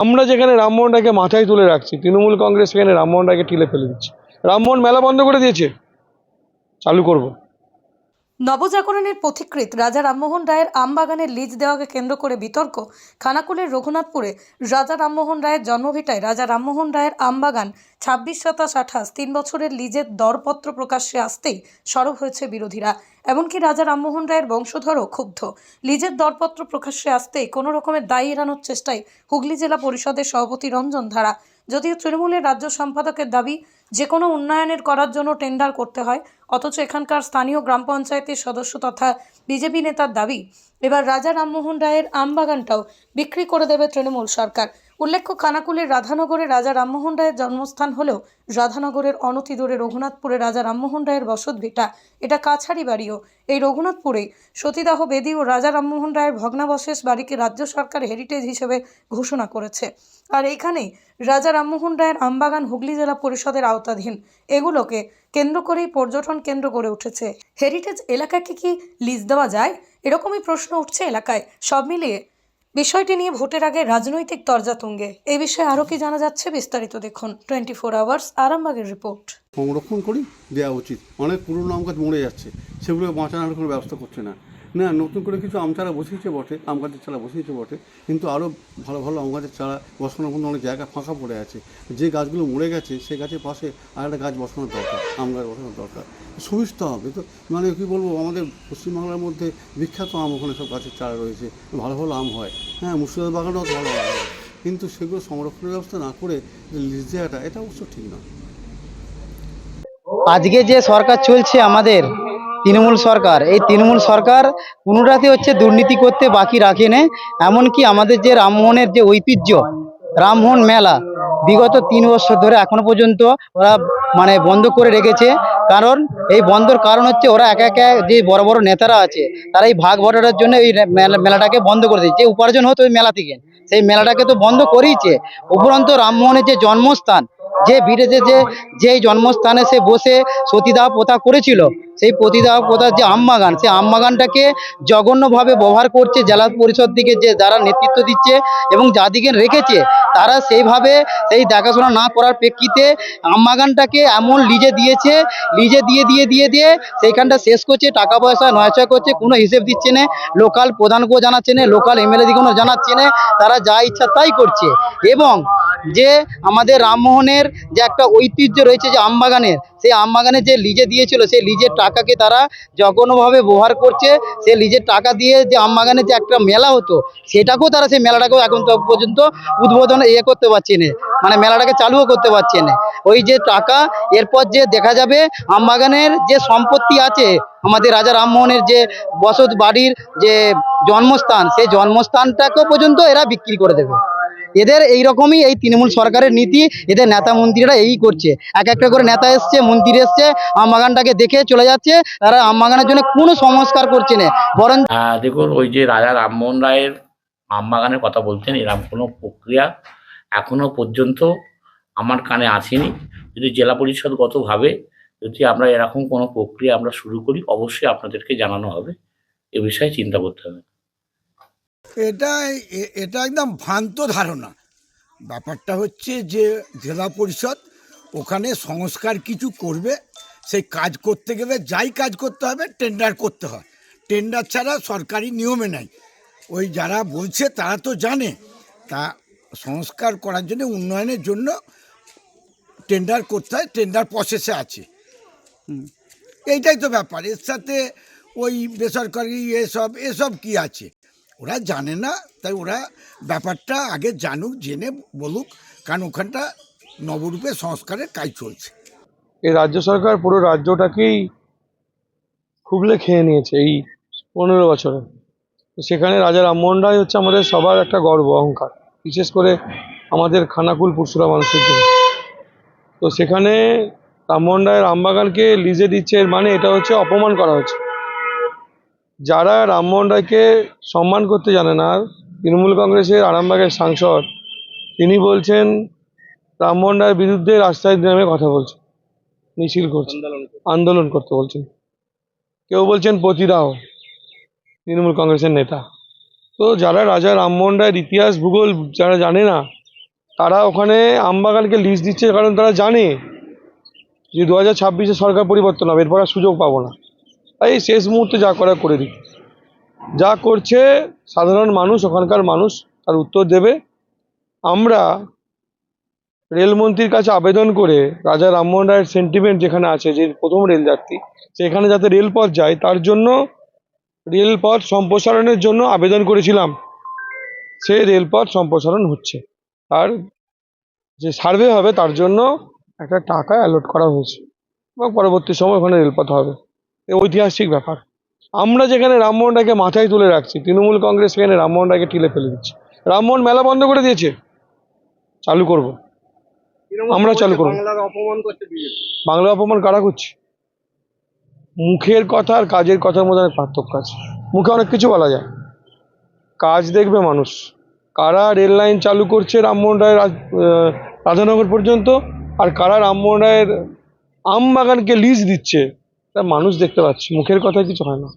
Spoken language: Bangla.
আমরা যেখানে রামমোহন রায়কে মাথায় তুলে রাখছি, তৃণমূল কংগ্রেস সেখানে রামমোহন রায়কে ঠেলে ফেলে দিচ্ছে। রামমোহন মেলা বন্ধ করে দিয়েছে, চালু করব। নবজাগরণের পথিকৃৎ রাজা রামমোহন রায়ের আমবাগানের লিজ দেওয়াকে কেন্দ্র করে বিতর্ক। খানাকুলের রঘুনাথপুরে রাজা রামমোহন রায়ের জন্মভিটায় রাজা রামমোহন রায়ের আমবাগান 26/27/28 3 বছরের লিজের দরপত্র প্রকাশ্যে আসতেই সরব হয়েছে বিরোধীরা। এমনকি রাজা রামমোহন রায়ের বংশধরও ক্ষুব্ধ। লিজের দরপত্র প্রকাশ্যে আসতেই কোনো রকমের দায় এড়ানোর চেষ্টায় হুগলি জেলা পরিষদের সভাপতি রঞ্জন ধারা। যদিও তৃণমূলের রাজ্য সম্পাদকের দাবি, যে কোনো উন্নয়নের করার জন্য টেন্ডার করতে হয়, অথচ এখানকার স্থানীয় গ্রাম পঞ্চায়েতের সদস্য তথা বিজেপি নেতার দাবি এবার রাজা রামমোহন রায়ের আমবাগানটাও বিক্রি করে দেবে তৃণমূল সরকার। উল্লেখ্য, খানাকুলের রাধানগরে রাজা রামমোহন রায়ের জন্মস্থান হলেও রাধানগরের অনতিদূরে রঘুনাথপুরে রাজা রামমোহন রায়ের বসতভিটা, এটা কাছারি বাড়িও। এই রঘুনাথপুরে সতীদাহ বেদী ও রাজা রামমোহন রায়ের ভগ্নাবশেষ বাড়িকে রাজ্য সরকার হেরিটেজ হিসেবে ঘোষণা করেছে। আর এইখানেই রাজা রামমোহন রায়ের আমবাগান হুগলি জেলা পরিষদের আওতাধীন। এগুলোকে কেন্দ্র করেই পর্যটন কেন্দ্র গড়ে উঠেছে। হেরিটেজ এলাকাকে কি লিজ দেওয়া যায়, এরকমই প্রশ্ন উঠছে এলাকায়। সব মিলিয়ে বিষয়টি নিয়ে ভোটের আগে রাজনৈতিক তরজা তুঙ্গে। এই বিষয়ে আরও কি জানা যাচ্ছে, বিস্তারিত দেখুন 24 আওয়ার্স আরামবাগের রিপোর্ট। সংরক্ষণ করি দেওয়া উচিত। অনেক পুরনো আম গাছ মরে যাচ্ছে, সেগুলো বাঁচানোর কোনো ব্যবস্থা করছে না। না, নতুন করে কিছু আম চারা বসিয়েছে বটে, আম গাছের চারা বসিয়েছে বটে, কিন্তু আরও ভালো ভালো আম গাছের চারা বসানোর মধ্যে অনেক জায়গা ফাঁকা পড়ে আছে। যে গাছগুলো মরে গেছে সেই গাছের পাশে আর একটা গাছ বসানোর দরকার, আম গাছ বসানোর দরকার, সুবিধা হবে। তো মানে কী বলবো, আমাদের পশ্চিমবাংলার মধ্যে বিখ্যাত আম, ওখানে সব গাছের চারা রয়েছে, ভালো ভালো আম হয়। হ্যাঁ, মুর্শিদাবাদ বাগানেও তো ভালো হয়, কিন্তু সেগুলো সংরক্ষণের ব্যবস্থা না করে লিজ দেওয়াটা, এটা অবশ্য ঠিক না। আজকে যে সরকার চলছে আমাদের তৃণমূল সরকার, এই তৃণমূল সরকার কোনোটাতে হচ্ছে দুর্নীতি করতে বাকি রাখেনি। এমনকি আমাদের যে রামমোহনের যে ঐতিহ্য রামমোহন মেলা বিগত 3 বছর ধরে এখনো পর্যন্ত ওরা মানে বন্ধ করে রেখেছে। কারণ এই বন্ধর কারণ হচ্ছে ওরা একা একা যে বড় বড় নেতারা আছে তারা এই ভাগ বটারের জন্য এই মেলাটাকে বন্ধ করে দিয়েছে। যে উপার্জন হতো ওই মেলা থেকে, সেই মেলাটাকে তো বন্ধ করেইছে। উপরন্ত রামমোহনের যে জন্মস্থান, যে বিদেশে যে জন্মস্থানে সে বসে সতীদাহ প্রথা করেছিল, সেই সতীদাহ প্রথার যে আমবাগান, সেই আমবাগানটাকে জঘন্যভাবে ব্যবহার করছে জেলা পরিষদ থেকে, যে যারা নেতৃত্ব দিচ্ছে এবং যাদিকে রেখেছে তারা সেইভাবে সেই দেখাশোনা না করার প্রেক্ষিতে আমবাগানটাকে এমন লিজে দিয়েছে, লিজে দিয়ে সেইখানটা শেষ করছে, টাকা পয়সা নয়ছয় করছে, কোনো হিসেব দিচ্ছে না, লোকাল প্রধানকেও জানাচ্ছে না, লোকাল এমএলএ দিকেও জানাচ্ছে না, তারা যা ইচ্ছা তাই করছে। এবং যে আমাদের রামমোহনের যে একটা ঐতিহ্য রয়েছে যে আমবাগানের, সেই আমবাগানের যে লিজে দিয়েছিল সেই লিজের টাকাকে তারা জঘন্যভাবে ব্যবহার করছে। সেই লিজের টাকা দিয়ে যে আমবাগানের যে একটা মেলা হতো, সেটাকেও তারা, সেই মেলাটাকেও এখন তো পর্যন্ত উদ্বোধন করতে পারছে না, মানে মেলাটাকে চালুও করতে পারছে না। ওই যে টাকা, এরপর যে দেখা যাবে আমবাগানের যে সম্পত্তি আছে, আমাদের রাজা রামমোহনের যে বসত বাড়ির যে জন্মস্থান, সেই জন্মস্থানটাকেও পর্যন্ত এরা বিক্রি করে দেবে। এদের এইরকমই এই তৃণমূল সরকারের নীতি, এদের নেতা মন্ত্রীরা এই করছে। এক একটা করে নেতা এসছে, মন্ত্রী এসছে, আমবাগানটাকে দেখে চলে যাচ্ছে, তারা আমবাগানের জন্য কোনো সংস্কার করছে না। বরং দেখুন, ওই যে রাজা রামমোহন রায়ের আমবাগানের কথা বলছেন, এরকম কোনো প্রক্রিয়া এখনো পর্যন্ত আমার কানে আসেনি। যদি জেলা পরিষদগতভাবে যদি আমরা এরকম কোনো প্রক্রিয়া আমরা শুরু করি, অবশ্যই আপনাদেরকে জানানো হবে। এ বিষয়ে চিন্তা করতে হবে। এটা এটা একদম ভ্রান্ত ধারণা। ব্যাপারটা হচ্ছে যে জেলা পরিষদ ওখানে সংস্কার কিছু করবে, সেই কাজ করতে গেলে যাই কাজ করতে হবে টেন্ডার করতে হয়। টেন্ডার ছাড়া সরকারি নিয়মে নাই। ওই যারা বলছে তারা তো জানে, তা সংস্কার করার জন্য, উন্নয়নের জন্য টেন্ডার করতে হয়, টেন্ডার প্রসেসে আছে। এইটাই তো ব্যাপার। এর সাথে ওই বেসরকারি এসব কি আছে ওরা জানে না। তাই ওরা ব্যাপারটা আগে জানুক, জেনে বলুক, কারণ ওখানটা নবরূপে সংস্কারের কাজ চলছে। এই রাজ্য সরকার পুরো রাজ্যটাকেই খুবলে খেয়ে নিয়েছে এই 15 বছরে। তো সেখানে রাজা রামমোহন রায় হচ্ছে আমাদের সবার একটা গর্ব, অহংকার, বিশেষ করে আমাদের খানাকুল পুরসুরা মানুষের জন্য। তো সেখানে রামমোহন রায়ের আমবাগানকে লিজে দিচ্ছে, এর মানে এটা হচ্ছে অপমান করা হচ্ছে। যারা রামমোহন রায়কে সম্মান করতে জানে না, তৃণমূল কংগ্রেসের আরামবাগের সাংসদ, তিনি বলছেন রামমোহন রায়ের বিরুদ্ধে রাস্তায় নেমে কথা বলছে, মিছিল করছে, আন্দোলন করতে বলছেন। কেউ বলছেন প্রতিদাহ, তৃণমূল কংগ্রেসের নেতা। তো যারা রাজা রামমোহন রায়ের ইতিহাস ভূগোল যারা জানে না, তারা ওখানে আমবাগানকে লিজ দিচ্ছে, কারণ তারা জানে যে 2026-এ সরকার পরিবর্তন হবে, এরপর আর সুযোগ পাবো না। তাই শেষ মুহূর্তে যা করার করে দিই। যা করছে সাধারণ মানুষ, ওখানকার মানুষ তার উত্তর দেবে। আমরা রেলমন্ত্রীর কাছে আবেদন করে রাজা রামমোহন রায়ের সেন্টিমেন্ট যেখানে আছে, যে প্রথম রেলযাত্রী, সেখানে যাতে রেলপথ যায় তার জন্য, রেলপথ সম্প্রসারণের জন্য আবেদন করেছিলাম। সেই রেলপথ সম্প্রসারণ হচ্ছে, আর যে সার্ভে হবে তার জন্য একটা টাকা অ্যালট করা হয়েছে এবং পরবর্তী সময় ওখানে রেলপথ হবে। এ ঐতিহাসিক ব্যাপার। আমরা যেখানে রামমোহন রায়কে মাথায় তুলে রাখছি, তৃণমূল কংগ্রেস সেখানে রামমোহন রায়কে ঠেলে ফেলে দিচ্ছে। রামমোহন মেলা বন্ধ করে দিয়েছে, চালু করব, আমরা চালু করব। বাংলা অপমান কারা করছে? মুখের কথা আর কাজের কথার মধ্যে অনেক পার্থক্য আছে। মুখে অনেক কিছু বলা যায়, কাজ দেখবে মানুষ। কারা রেল লাইন চালু করছে রামমোহন রায়ের রাধানগর পর্যন্ত, আর কারা রামমোহন রায়ের আমবাগানকে লিজ দিচ্ছে, তা মানুষ দেখতে পাচ্ছে। মুখের কথায় কিছু হয় না।